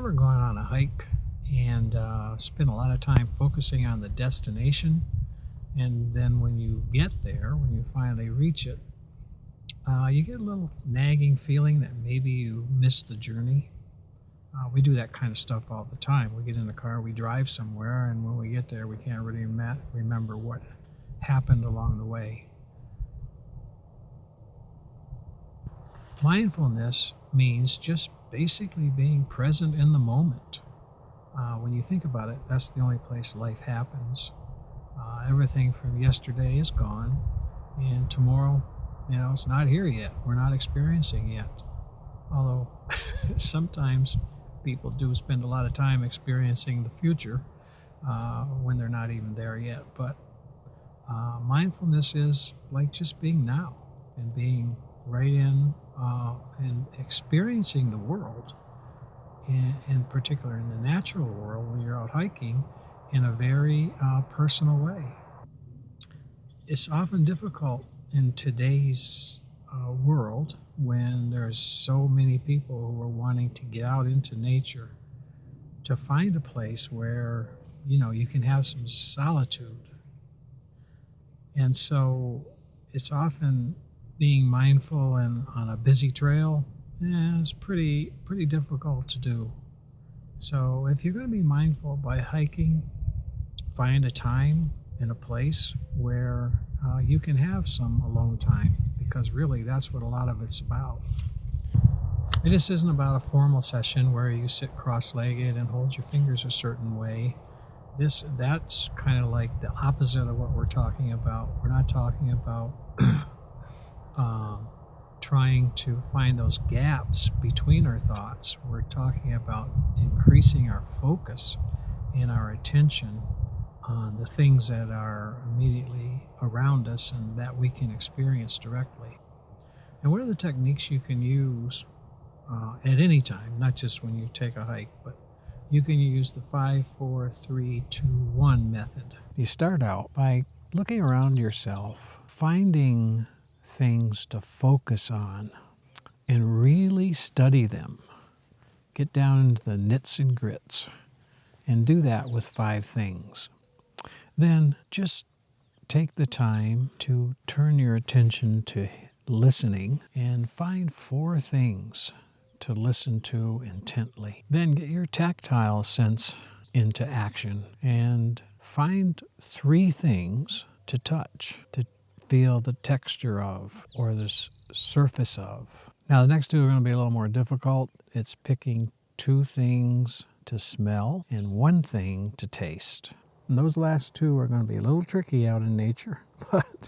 ever gone on a hike and spent a lot of time focusing on the destination, and then when you get there, when you finally reach it, you get a little nagging feeling that maybe you missed the journey? We do that kind of stuff all the time. We get in the car, we drive somewhere, and when we get there, we can't really remember what happened along the way. Mindfulness means just basically being present in the moment. When you think about it, that's the only place life happens. Everything from yesterday is gone, and tomorrow, it's not here yet. We're not experiencing yet. Although sometimes people do spend a lot of time experiencing the future when they're not even there yet. But mindfulness is like just being now and being right in and experiencing the world, in particular in the natural world when you're out hiking, in a very personal way. It's often difficult in today's world when there's so many people who are wanting to get out into nature to find a place where you can have some solitude. And so it's often being mindful and on a busy trail, it's pretty difficult to do. So if you're going to be mindful by hiking, find a time and a place where you can have some alone time, because really that's what a lot of it's about. This isn't about a formal session where you sit cross-legged and hold your fingers a certain way. That's kind of like the opposite of what we're talking about. We're not talking about trying to find those gaps between our thoughts. We're talking about increasing our focus and our attention on the things that are immediately around us and that we can experience directly. And what are the techniques you can use at any time, not just when you take a hike, but you can use the 5, 4, 3, 2, 1 method. You start out by looking around yourself, finding things to focus on, and really study them. Get down into the nits and grits, and do that with 5 things. Then just take the time to turn your attention to listening and find 4 things to listen to intently. Then get your tactile sense into action and find 3 things to touch, to feel the texture of or the surface of. Now the next 2 are going to be a little more difficult. It's picking 2 things to smell and 1 thing to taste. And those last 2 are going to be a little tricky out in nature, but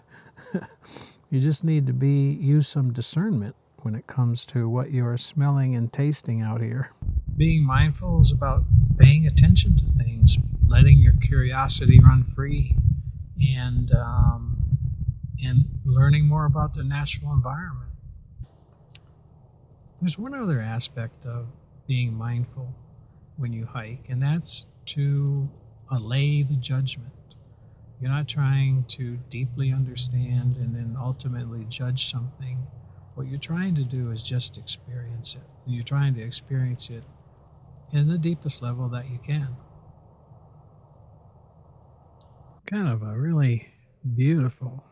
you just need to use some discernment when it comes to what you are smelling and tasting out here. Being mindful is about paying attention to things, letting your curiosity run free, and learning more about the natural environment. There's one other aspect of being mindful when you hike, and that's to allay the judgment. You're not trying to deeply understand and then ultimately judge something. What you're trying to do is just experience it. And you're trying to experience it in the deepest level that you can. Kind of a really beautiful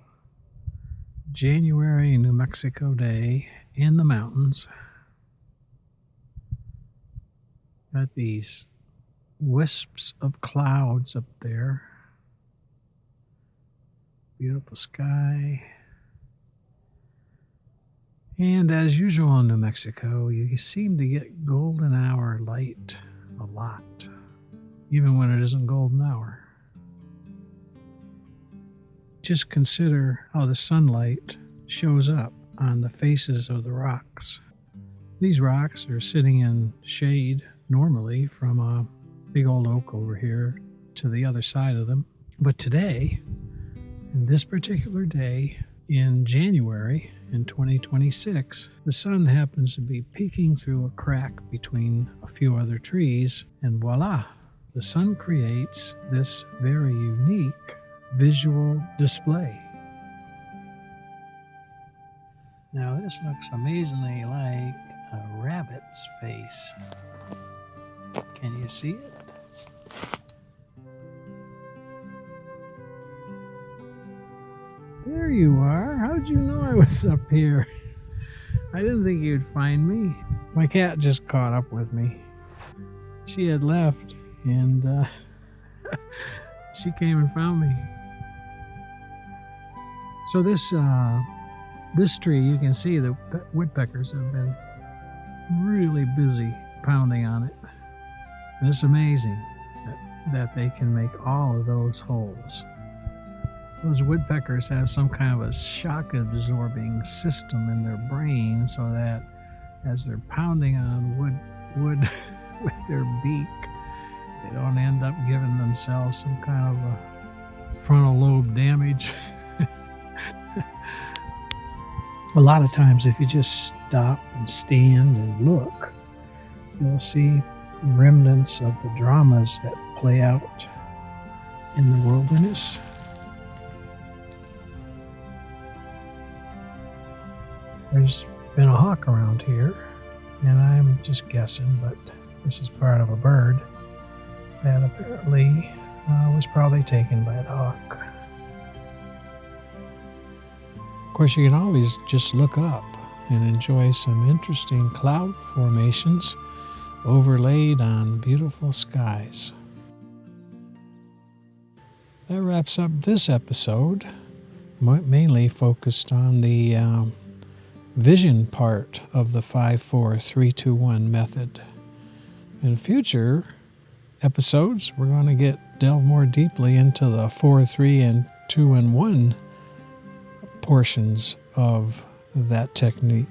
January New Mexico day in the mountains. Got these wisps of clouds up there. Beautiful sky. And as usual in New Mexico, you seem to get golden hour light a lot, even when it isn't golden hour. Just consider how the sunlight shows up on the faces of the rocks. These rocks are sitting in shade normally from a big old oak over here to the other side of them. But today, in this particular day, in January in 2026, the sun happens to be peeking through a crack between a few other trees, and voila, the sun creates this very unique visual display. Now this looks amazingly like a rabbit's face. Can you see it? There you are. How'd you know I was up here? I didn't think you'd find me. My cat just caught up with me. She had left, and she came and found me. So this tree, you can see the woodpeckers have been really busy pounding on it. And it's amazing that they can make all of those holes. Those woodpeckers have some kind of a shock absorbing system in their brain, so that as they're pounding on wood with their beak, they don't end up giving themselves some kind of a frontal lobe damage. A lot of times, if you just stop and stand and look, you'll see remnants of the dramas that play out in the wilderness. There's been a hawk around here, and I'm just guessing, but this is part of a bird that apparently was probably taken by the hawk. Of course, you can always just look up and enjoy some interesting cloud formations overlaid on beautiful skies. That wraps up this episode, mainly focused on the vision part of the 5-4-3-2-1 method. In future episodes, we're going to delve more deeply into the 4-3 and 2-1 portions of that technique.